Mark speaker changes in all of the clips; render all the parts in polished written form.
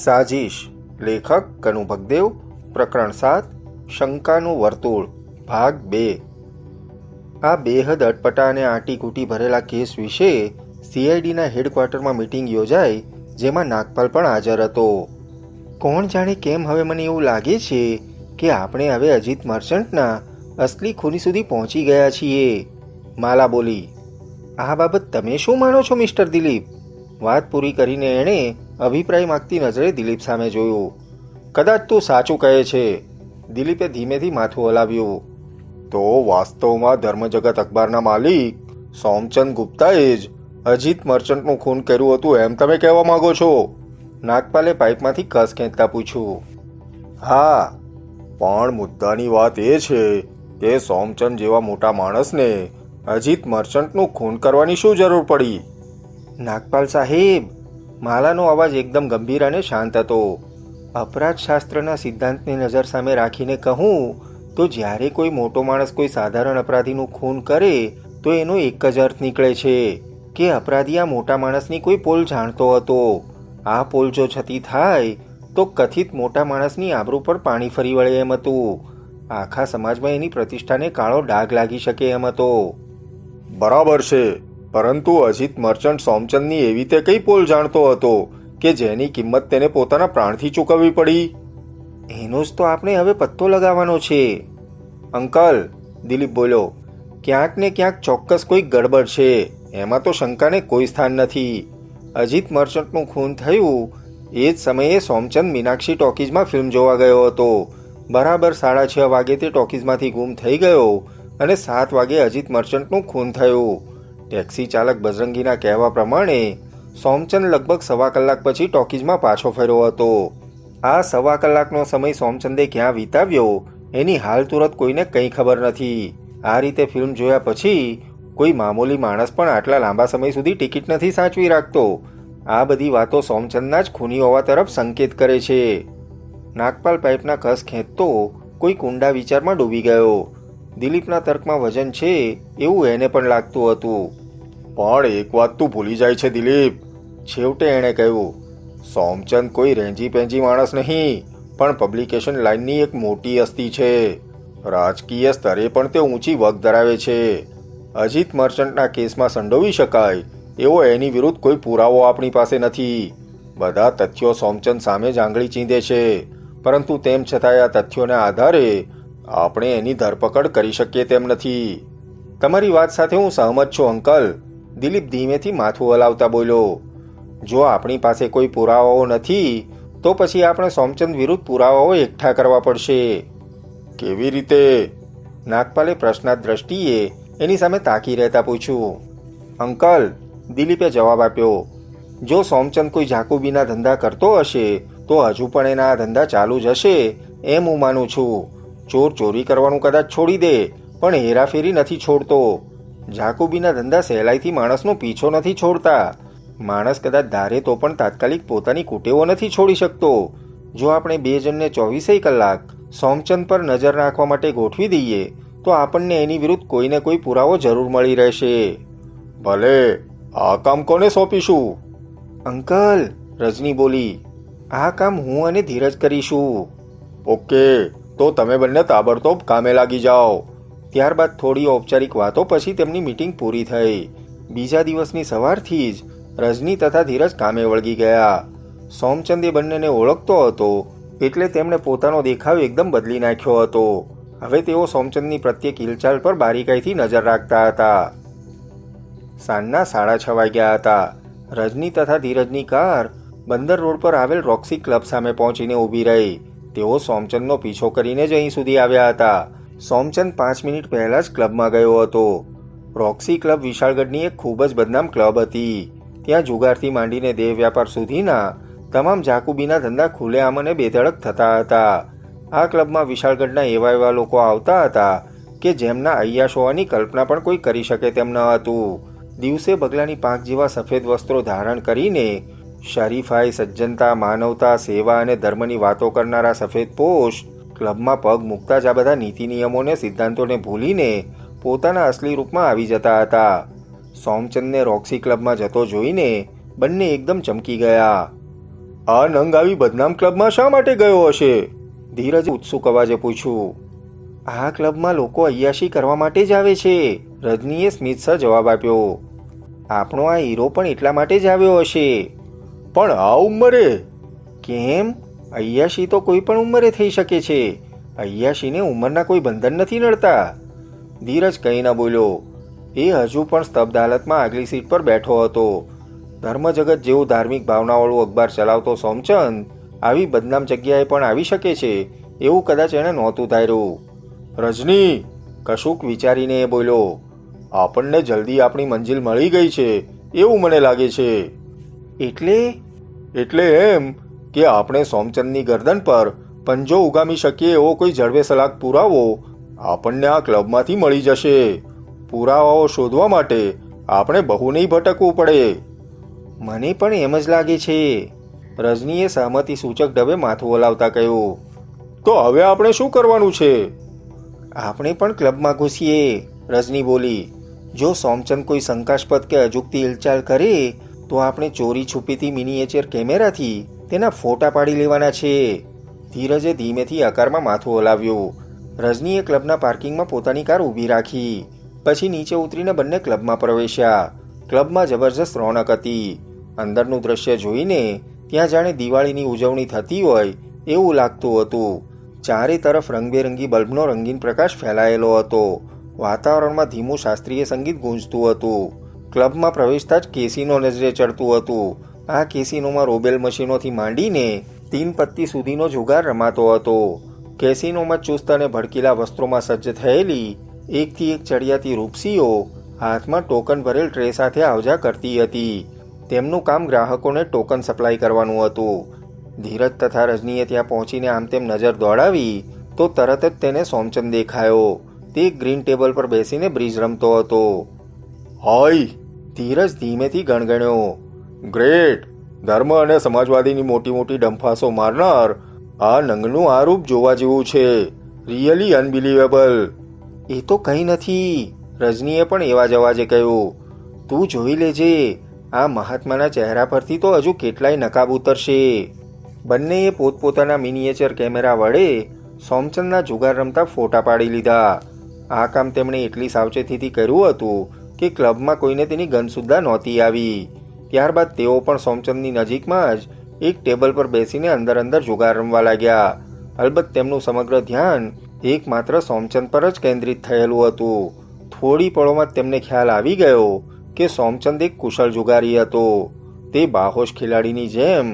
Speaker 1: સાજીશ. લેખક કનુ ભગદેવ. પ્રકરણ 7. શંકાનું વર્તુળ. ભાગ 2. આ બેહદ અટપટા અને આંટીઘૂંટી ભરેલા કેસ વિશે સીઆઈડીના હેડક્વાર્ટરમાં મીટિંગ યોજાઈ, જેમાં નાગપાલ પણ હાજર હતો. કોણ જાણે કેમ હવે મને એવું લાગે છે કે આપણે હવે અજીત મર્ચન્ટના અસલી ખૂની સુધી પહોંચી ગયા છીએ, માલા બોલી. આ બાબત તમે શું માનો છો મિસ્ટર દિલીપ? વાત પૂરી કરીને એણે અભિપ્રાય માગતી નજરે દિલીપ સામે જોયું. કદાચ તું સાચું કહે છે, દિલીપે ધીમેથી માથું હલાવ્યું. તો વાસ્તવમાં ધર્મજગત અખબારના માલિક સોમચંદ ગુપ્તાએ જ અજીત મર્ચન્ટનું ખૂન કર્યું હતું એમ તમે કહેવા માંગો છો? નાગપાલે પાઇપમાંથી કસ ખેંચતા પૂછ્યું. હા, પણ મુદ્દાની વાત એ છે કે સોમચંદ જેવા મોટા માણસને અજીત મર્ચન્ટનું ખૂન કરવાની શું જરૂર પડી? નાગપાલ સાહેબ, માલાનો અવાજ એકદમ ગંભીર અને શાંત હતો. અપરાધશાસ્ત્રના સિદ્ધાંતને નજર સામે રાખીને કહું તો જ્યારે કોઈ મોટો માણસ કોઈ સાધારણ અપરાધીનું ખૂન કરે તો એનો એક જ અર્થ નીકળે છે કે અપરાધી આ મોટા માણસની કોઈ પોલ જાણતો હતો. આ પોલ જો છતી થાય તો કથિત મોટા માણસની આબરૂ પર પાણી ફરી વળે એમ હતું. આખા સમાજમાં એની પ્રતિષ્ઠાને કાળો ડાઘ લાગી શકે એમ હતો. બરાબર છે, પરંતુ અજીત મર્ચન્ટ સોમચંદની એવી તે કઈ પોલ જાણતો હતો કે જેની કિંમત તેને પોતાના પ્રાણથી ચૂકવવી પડી? એનો જ તો આપણે હવે પત્તો લગાવવાનો છે. અંકલ, દિલીપ બોલ્યો, ક્યાંક ને ક્યાંક ચોક્કસ કોઈ ગડબડ છે, એમાં તો શંકાને કોઈ સ્થાન નથી. અજીત મર્ચન્ટનું ખૂન થયું એ જ સમયે સોમચંદ મીનાક્ષી ટોકીઝમાં ફિલ્મ જોવા ગયો હતો. બરાબર 6:30 વાગે તે ટોકીઝમાંથી ગુમ થઈ ગયો અને 7 વાગે અજીત મર્ચન્ટનું ખૂન થયું. ટેક્સી ચાલક બજરંગીના કહેવા પ્રમાણે સોમચંદ લગભગ 1.25 કલાક પછી ટોકીઝમાં પાછો ફર્યો હતો. આ 1.25 કલાકનો સમય સોમચંદે ક્યાં વિતાવ્યો એની હાલ તુરત કોઈને કંઈ ખબર નથી. આ રીતે ફિલ્મ જોયા પછી કોઈ મામૂલી માણસ પણ આટલા લાંબા સમય સુધી ટિકિટ નથી સાચવી રાખતો. આ બધી વાતો સોમચંદના જ ખૂની હોવા તરફ સંકેત કરે છે. નાગપાલ પાઇપના કસ ખેંચતો કોઈ કુંડા વિચારમાં ડૂબી ગયો. દિલીપના તર્કમાં વજન છે એવું એને પણ લાગતું હતું. પણ એક વાત તું ભૂલી જાય છે દિલીપ, છેવટે એણે કહ્યું. સોમચંદ કોઈ રેંજી પેંજી માણસ નહીં, પણ પબ્લિકેશન લાઇનની એક મોટી હસ્તી છે. રાજકીય સ્તરે પણ તે ઊંચી વગ ધરાવે છે. અજીત મર્ચન્ટના કેસમાં સંડોવી શકાય એવો એની વિરુદ્ધ કોઈ પુરાવો આપણી પાસે નથી. બધા તથ્યો સોમચંદ સામે જ આંગળી ચીંધે છે, પરંતુ તેમ છતાંય આ તથ્યોના આધારે આપણે એની ધરપકડ કરી શકીએ તેમ નથી. તમારી વાત સાથે હું સહમત છું અંકલ, દિલીપ ધીમેથી માથું હલાવતા બોલ્યો. જો આપણી પાસે કોઈ પુરાવાઓ નથી તો પછી આપણે સોમચંદ વિરુદ્ધ પુરાવાઓ એકઠા કરવા પડશે. કેવી રીતે? નાગપાલે પ્રશ્નાર્થ દ્રષ્ટિએ એની સામે તાકી રહેતા પૂછ્યું. અંકલ, દિલીપે જવાબ આપ્યો, જો સોમચંદ કોઈ જાકુબીના ધંધા કરતો હશે તો હજુ પણ એના આ ધંધા ચાલુ જ હશે એમ હું માનું છું. ચોર ચોરી કરવાનું કદાચ છોડી દે, પણ હેરાફેરી નથી છોડતો. જાકુબીના ધંધા સહેલાઈથી માણસનો પીછો નથી છોડતા. માણસ કદાચ ધારે તો પણ તાત્કાલિક પોતાની કુટેવો નથી છોડી શકતો. જો આપણે 2 જણને 24 કલાક સોમચંદ પર નજર નાખવા માટે ગોઠવી દઈએ તો આપણને એની વિરુદ્ધ કોઈને કોઈ પુરાવો જરૂર મળી રહેશે. ભલે, આ કામ કોને સોંપીશું? અંકલ, રજની બોલી, આ કામ હું અને ધીરજ કરીશું. ઓકે, તો તમે બંને તાબડતોબ કામે લાગી જાઓ. ત્યારબાદ થોડી ઔપચારિક વાતો પછી તેમની મીટિંગ પૂરી થઈ. બીજા દિવસની સવારથી જ રજની તથા ધીરજ કામે વળગી ગયા. સોમચંદ એ બંનેને ઓળખતો હતો એટલે તેમણે પોતાનો દેખાવ એકદમ બદલી નાખ્યો હતો. હવે તેઓ સોમચંદની પ્રત્યેક હિલચાલ પર બારીકાઈથી નજર રાખતા હતા. સાંજના 6:30 વાગ્યા હતા. રજની તથા ધીરજની કાર બંદર રોડ પર આવેલ રોક્સી ક્લબ સામે પહોંચીને ઊભી રહી. તેઓ સોમચંદનો પીછો કરીને જ અહીં સુધી આવ્યા હતા. સોમચંદ 5 મિનિટ પહેલા જ ક્લબમાં ગયો હતો. રોક્સી ક્લબ વિશાળગઢની એક ખૂબ જ બદનામ ક્લબ હતી. ત્યાં જુગારથી માંડીને દેહ વ્યાપાર સુધીના તમામ જાકુબીના ધંધા ખુલ્લેઆમ અને બેધડક થતા હતા. આ ક્લબમાં વિશાળગઢના એવા લોકો આવતા હતા કે જેમના અય્યાશ હોવાની કલ્પના પણ કોઈ કરી શકે તેમ ન હતું. દિવસે બગલાની પાંખ જેવા સફેદ વસ્ત્રો ધારણ કરીને શરીફાઈ, સજ્જનતા, માનવતા, સેવા અને ધર્મની વાતો કરનારા સફેદ પોષ ક્લબમાં પગ મૂકતા જ આ બધા નીતિ નિયમોને સિદ્ધાંતોને ભૂલીને પોતાના અસલી રૂપમાં આવી જતા હતા. સોમચંદને રોક્સી ક્લબમાં જતો જોઈને બંને એકદમ ચમકી ગયા. આ નંગ આવી બદનામ ક્લબમાં શા માટે ગયો હશે? ધીરજે ઉત્સુક અવાજે પૂછ્યું. આ ક્લબમાં લોકો અય્યાશી કરવા માટે જ આવે છે, રજનીએ સ્મિતસર જવાબ આપ્યો. આપણો આ હીરો પણ એટલા માટે જ આવ્યો હશે. પણ આ ઉંમરે? કેમ? અય્યાશી તો કોઈ પણ ઉંમરે થઈ શકે છે. અય્યાશીને ઉંમરના કોઈ બંધન નથી નડતા. ધીરજ કંઈ ન બોલ્યો. એ હજુ પણ સ્તબ્ધ હાલતમાં આગલી સીટ પર બેઠો હતો. ધર્મજગત જેવું ધાર્મિક ભાવનાવાળું અખબાર ચલાવતો સોમચંદ આવી બદનામ જગ્યાએ પણ આવી શકે છે એવું કદાચ એણે નહોતું ધાર્યું. રજની, કશુંક વિચારીને એ બોલ્યો, આપણને જલ્દી આપણી મંજિલ મળી ગઈ છે એવું મને લાગે છે. એટલે એમ કે આપણે સોમચંદની ગરદન પર પંજો ઉગામી શકીએ એવો કોઈ જડબે સલાક પુરાવો આપણને આ ક્લબમાંથી મળી જશે. પુરાવાઓ શોધવા માટે આપણે બહુ નહીં ભટકવું પડે. મને પણ એમ જ લાગે છે. રજનીએ સહમતિ સૂચક ઢબે માથું હલાવતા કહ્યું. તો હવે આપણે શું કરવાનું છે? આપણે પણ ક્લબમાં ઘૂસીએ, રજની બોલી. જો સોમચંદ કોઈ શંકાસ્પદ કે અજુગતી હિલચાલ કરે તો આપણે ચોરી છુપીથી મિનિએચર કેમેરાથી તેના ફોટા પાડી લેવાના છે. ધીરજે ધીમેથી આકારમાં માથું હલાવ્યું. રજનીએ ક્લબના પાર્કિંગમાં પોતાની કાર ઊભી રાખી. પછી નીચે ઉતરીને બંને ક્લબમાં પ્રવેશ્યા. ક્લબમાં જબરજસ્ત રોનક હતી. અંદરનું દ્રશ્ય જોઈને ત્યાં જાણે દિવાળીની ઉજવણી થતી હોય એવું લાગતું હતું. ચારે તરફ રંગબેરંગી બલ્બનો રંગીન પ્રકાશ ફેલાયેલો હતો. વાતાવરણમાં ધીમું શાસ્ત્રીય સંગીત ગૂંજતું હતું. ક્લબમાં પ્રવેશતા જ કેસીનો નજરે ચડતું હતું. આ કેસીનોમાં રોબેલ મશીનોથી માંડીને 3 પત્તી સુધીનો જુગાર રમાતો હતો. કેસીનોમાં ચુસ્ત અને ભડકીલા વસ્ત્રોમાં સજ્જ થયેલી એકથી એક ચડિયાતી રૂપસીઓ હાથમાં ટોકન ભરેલ ટ્રે સાથે આવજા કરતી હતી. તેમનું કામ ગ્રાહકોને ટોકન સપ્લાય કરવાનું હતું. ધીરજ તથા રજનીએ ત્યાં પહોંચીને આમ તેમ નજર દોડાવી તો તરત જ તેને સોમચંદ દેખાયો. તે ગ્રીન ટેબલ પર બેસીને બ્રિજ રમતો હતો. હાય, ધીરજ ધીમેથી ગણગણ્યો. ગ્રેટ! ધર્મ અને સમાજવાદીની મોટી મોટી ડંફાસો મારનાર આ નંગનું આ રૂપ જોવા જેવું છે. Really unbelievable. એ તો કંઈ નથી, રજનીએ પણ એવા જ અવાજે કહ્યું. તું જોઈ લેજે, આ મહાત્માના ચહેરા પરથી તો હજુ કેટલાય નકાબ ઉતરશે. બંનેએ પોતપોતાના મિનિએચર કેમેરા વડે સોમચંદના જુગાર રમતા ફોટા પાડી લીધા. આ કામ તેમણે એટલી સાવચેતીથી કર્યું હતું કે ક્લબમાં કોઈને તેની ગંધ સુદ્ધા નહોતી આવી. ત્યારબાદ તેઓ પણ સોમચંદની નજીકમાં જ એક ટેબલ પર બેસીને અંદર જુગાર રમવા લાગ્યા. અલબત્ત તેમનું સમગ્ર ધ્યાન એકમાત્ર સોમચંદ પર જ કેન્દ્રિત થયેલું હતું. થોડી પળોમાં તેમને ખ્યાલ આવી ગયો કે સોમચંદ એક કુશળ જુગારી હતો. તે બાહોશ ખેલાડીની જેમ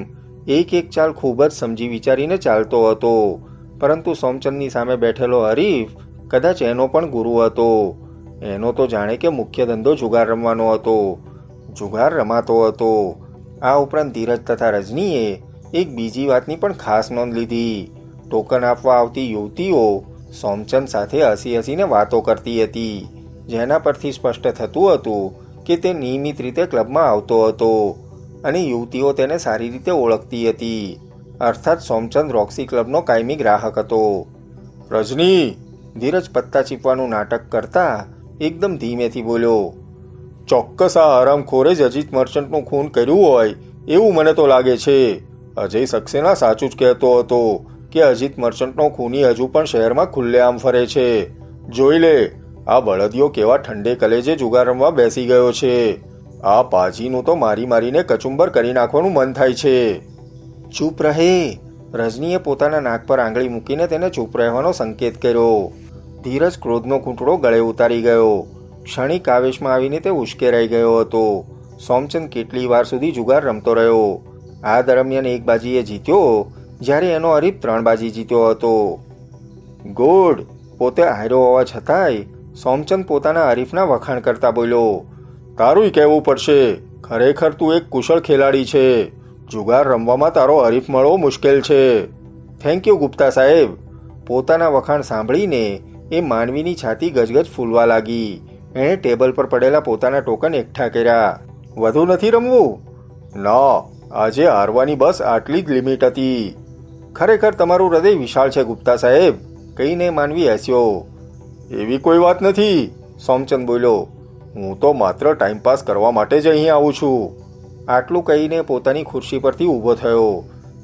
Speaker 1: એક ચાલ ખૂબ જ સમજી વિચારીને ચાલતો હતો. પરંતુ સોમચંદની સામે બેઠેલો હરીફ કદાચ એનો પણ ગુરુ હતો. એનો તો જાણે કે મુખ્ય ધંધો જુગાર રમવાનો હતો. જુગાર રમાતો હતો. આ ઉપરાંત ધીરજ તથા રજનીએ એક બીજી વાતની પણ ખાસ નોંધ લીધી. ટોકન આપવા આવતી યુવતીઓ સોમચંદ સાથે હસી હસીને વાતો કરતી હતી, જેના પરથી સ્પષ્ટ થતું હતું કે તે નિયમિત રીતે ક્લબમાં આવતો હતો અને યુવતીઓ તેને સારી રીતે ઓળખતી હતી. અર્થાત સોમચંદ રોક્સી ક્લબનો કાયમી ગ્રાહક હતો. રજની, ધીરજ પત્તા ચીપવાનું નાટક કરતા એકદમ ધીમેથી બોલ્યો. ચોક્કસ આ હરામખોરે જ અજીત મર્ચન્ટનું ખૂન કર્યું હોય એવું મને તો લાગે છે. અજય સક્સેના સાચું જ કહેતો હતો કે અજીત મર્ચન્ટનો ખૂની હજુ પણ શહેરમાં ખુલ્લેઆમ ફરે છે. જોઈ લે, આ બળદિયો કેવા ઠંડે કલેજે જુગાર રમવા બેસી ગયો છે. આ પાજીનું તો મારીને કચુંબર કરી નાખવાનું મન થાય છે. ચૂપ રહે, રજનીએ પોતાના નાક પર આંગળી મૂકીને તેને ચૂપ રહેવાનો સંકેત કર્યો. ધીરજ ક્રોધનો ઘૂંટડો ગળે ઉતારી ગયો. ક્ષણિક આવેશમાં આવીને તે ઉશ્કેરાઈ ગયો હતો. સોમચંદ કેટલી વાર સુધી જુગાર રમતો રહ્યો. આ દરમિયાન એક બાજીએ જીત્યો જ્યારે એનો હરીફ 3 બાજી જીત્યો હતો. ગુડ! પોતે હાર્યો હોવા છતાંય સોમચંદ પોતાના હરીફના વખાણ કરતા બોલ્યો. તારુંય કહેવું પડશે, ખરેખર તું એક કુશળ ખેલાડી છે. જુગાર રમવામાં તારો હરીફ મળવો મુશ્કેલ છે. થેન્ક યુ ગુપ્તા સાહેબ. પોતાના વખાણ સાંભળીને એ માનવીની છાતી ગજગજ ફૂલવા લાગી. એણે ટેબલ પર પડેલા પોતાના ટોકન એકઠા કર્યા. વધુ નથી રમવું? ના, આજે હારવાની બસ આટલી જ લિમિટ હતી. ખરેખર તમારું હૃદય વિશાળ છે ગુપ્તા સાહેબ, કહીને માનવી હસ્યો. એવી કોઈ વાત નથી, સોમચંદ બોલ્યો. હું તો માત્ર ટાઈમપાસ કરવા માટે જ અહીં આવું છું. આટલું કહીને પોતાની ખુરશી પરથી ઊભો થયો.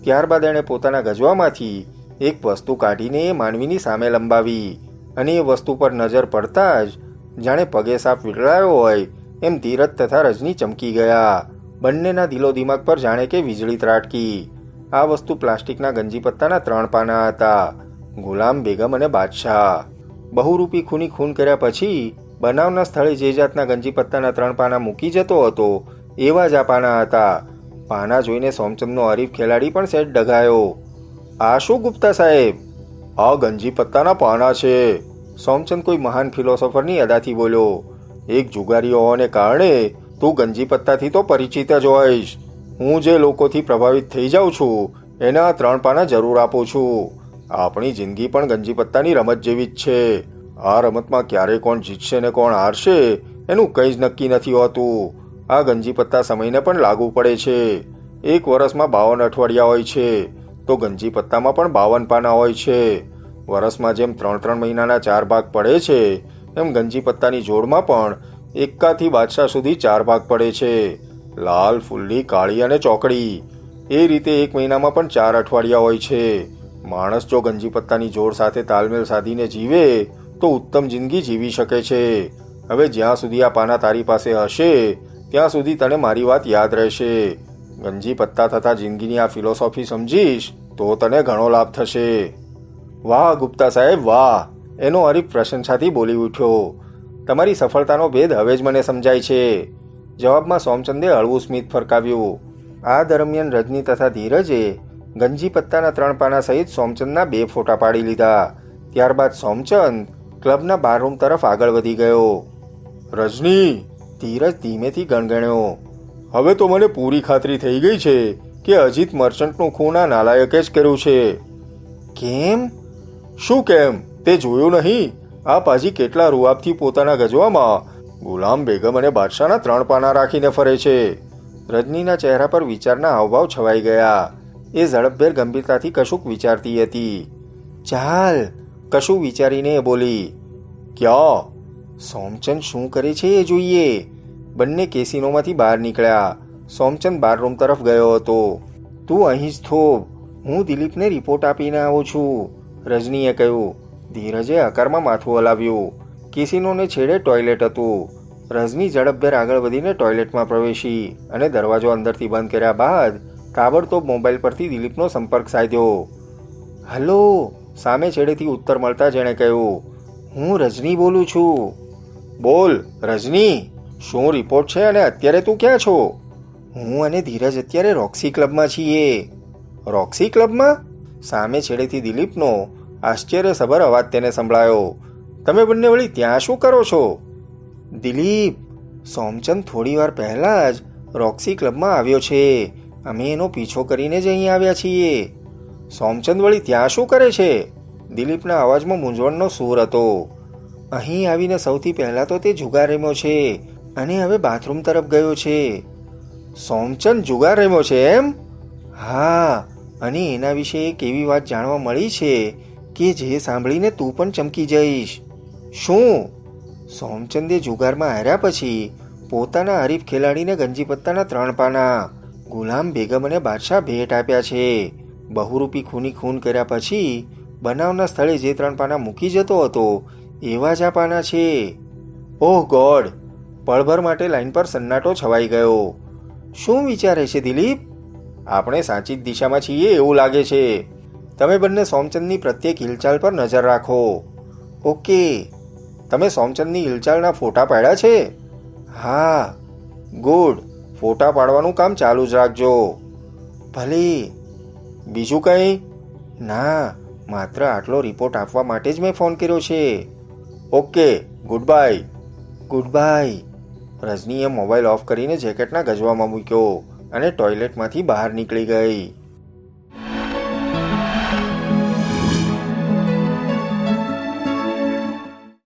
Speaker 1: ત્યારબાદ એણે પોતાના ગજવામાંથી એક વસ્તુ કાઢીને એ માનવીની સામે લંબાવી અને એ વસ્તુ પર નજર પડતા જ જાણે પગે સાપ વીંટળાયો હોય એમ ધીરજ તથા રજની ચમકી ગયા. બંનેના દિલો દિમાગ પર જાણે કે વીજળી ત્રાટકી. આ વસ્તુ પ્લાસ્ટિકના ગંજીપત્તાના 3 પાના હતા. ગુલામ બેગમ અને બાદશાહ. બહુરૂપી ખૂની ખૂન કર્યા પછી બનાવના સ્થળે જે જાતના ગંજીપત્તાના 3 પાના મૂકી જતો હતો એવા જ આ પાના હતા. પાના જોઈને સોમચંદનો હરીફ ખેલાડી પણ સેટ ડઘાયો. આ શું ગુપ્તા સાહેબ? આ ગંજીપત્તાના પાના છે. સોમચંદ કોઈ મહાન ફિલોસોફરની અદાથી બોલ્યો. એક જુગારી હોવાને કારણે તું ગંજીપત્તાથી તો પરિચિત જ હોઈશ. હું જે લોકોથી પ્રભાવિત થઈ જાઉં છું એને આ 3 પાના જરૂર આપું છું. આપણી જિંદગી પણ ગંજીપત્તાની રમત જેવી જ છે. આ રમતમાં ક્યારે કોણ જીતશે ને કોણ હારશે એનું કંઈ જ નક્કી નથી હોતું. આ ગંજીપત્તા સમયને પણ લાગુ પડે છે. 1 વર્ષમાં 52 અઠવાડિયા હોય છે તો ગંજીપત્તામાં પણ 52 પાના હોય છે. વર્ષમાં જેમ 3 મહિનાના 4 ભાગ પડે છે એમ ગંજીપત્તાની જોડમાં પણ એક્કાથી બાદશાહ સુધી 4 ભાગ પડે છે. લાલ, ફુલ્લી, કાળી અને ચોકડી. એ રીતે 1 મહિનામાં પણ 4 અઠવાડિયા હોય છે. માણસ જો ગંજીપત્તાની જોડ સાથે તાલમેલ સાધીને જીવે તો ઉત્તમ જિંદગી જીવી શકે છે. હવે જ્યાં સુધી આ પાના તારી પાસે હશે ત્યાં સુધી તને મારી વાત યાદ રહેશે. ગંજીપત્તા તથા જિંદગીની આ ફિલોસોફી સમજીશ તો તને ઘણો લાભ થશે. વાહ ગુપ્તા સાહેબ વાહ! એનો હરીફ પ્રશંસાથી બોલી ઉઠ્યો. તમારી સફળતાનો ભેદ હવે જ મને સમજાય છે. જવાબમાં સોમચંદે હળવું સ્મિત ફરકાવ્યું. આ દરમિયાન રજની તથા ધીરજે ગંજીપત્તાના 3 પાના સહિત સોમચંદના 2 ફોટા પાડી લીધા. ત્યારબાદ સોમચંદ ક્લબના બારરૂમ તરફ આગળ વધી ગયો. રજની, ધીરજ ધીમેથી ગણગણ્યો. હવે તો મને પૂરી ખાતરી થઈ ગઈ છે કે અજીત મર્ચન્ટનું ખૂન આ નાલાયકે જ કર્યું છે. કેમ? શું કેમ? તે જોયું નહીં? આ પાજી કેટલા રૂઆબથી પોતાના ગજવામાં ગુલામ બેગમ અને બાદશાહના 3 પાના રાખીને ફરે છે. રજનીના ચહેરા પર વિચારના હાવભાવ છવાઈ ગયા. એ ઝડપભેર ગંભીરતાથી કશુંક વિચારતી હતી. ચાલ, કશું વિચારીને એ બોલી. ક્યાં? સોમચંદ શું કરે છે એ જોઈએ. બંને કેસિનોમાંથી બહાર નીકળ્યા. સોમચંદ બારરૂમ તરફ ગયો હતો. તું અહીં જ થોભ, હું દિલીપને રિપોર્ટ આપીને આવું છું, રજનીએ કહ્યું. ધીરજે હકારમાં માથું હલાવ્યું. કેસિનોને છેડે ટોયલેટ હતું. રજની ઝડપભેર આગળ વધીને ટોયલેટમાં પ્રવેશી અને દરવાજો અંદરથી બંધ કર્યા બાદ તાબડતોબ મોબાઈલ પરથી દિલીપનો સંપર્ક સાધ્યો. હલો, સામે છેડેથી ઉત્તર મળતા જેણે કહ્યું. હું રજની બોલું છું. બોલ રજની, શું રિપોર્ટ છે અને અત્યારે તું ક્યાં છો? હું અને ધીરજ અત્યારે રોક્સી ક્લબમાં છીએ. રોક્સી ક્લબમાં? સામે છેડેથી દિલીપનો આશ્ચર્યસભર અવાજ તેને સંભળાયો. તમે બંને વળી ત્યાં શું કરો છો? દિલીપ, સોમચંદ થોડી વાર પહેલાં જ રોક્સી ક્લબમાં આવ્યો છે. અમે એનો પીછો કરીને જ અહીં આવ્યા છીએ. સોમચંદ વળી ત્યાં શું કરે છે? દિલીપના અવાજમાં મૂંઝવણનો સૂર હતો. અહીં આવીને સૌથી પહેલાં તો તે જુગાર રમ્યો છે અને હવે બાથરૂમ તરફ ગયો છે. સોમચંદ જુગાર રમ્યો છે એમ? હા, અને એના વિશે એક એવી વાત જાણવા મળી છે કે જે સાંભળીને તું પણ ચમકી જઈશ. શું? સોમચંદે જુગારમાં હાર્યા પછી પોતાના હરીફ ખેલાડીને ગંજીપત્તાના 3 પાના ગુલામ બેગમ અને બાદશાહ ભેટ આપ્યા છે. બહુરૂપી ખૂની ખૂન કર્યા પછી બનાવના સ્થળે જે 3 પાના મૂકી જતો હતો એવા જ આ પાના છે. ઓહ ગોડ! પળભર માટે લાઈન પર સન્નાટો છવાઈ ગયો. શું વિચારે છે દિલીપ? આપણે સાચી જ દિશામાં છીએ એવું લાગે છે. તમે બંને સોમચંદની પ્રત્યેક હિલચાલ પર નજર રાખો. ઓકે. તમે સોમચંદની હિલચાલના ફોટા પાડ્યા છે? હા. ગુડ. ફોટા પાડવાનું કામ ચાલુ જ રાખજો. ભલે. બીજું કંઈ? ના, માત્ર આટલો રિપોર્ટ આપવા માટે જ મેં ફોન કર્યો છે. Okay, good bye. Good bye. રજનીએ મોબાઈલ ઓફ કરીને જેકેટના ગજવામાં મૂક્યો અને ટોયલેટમાંથી બહાર નીકળી ગઈ.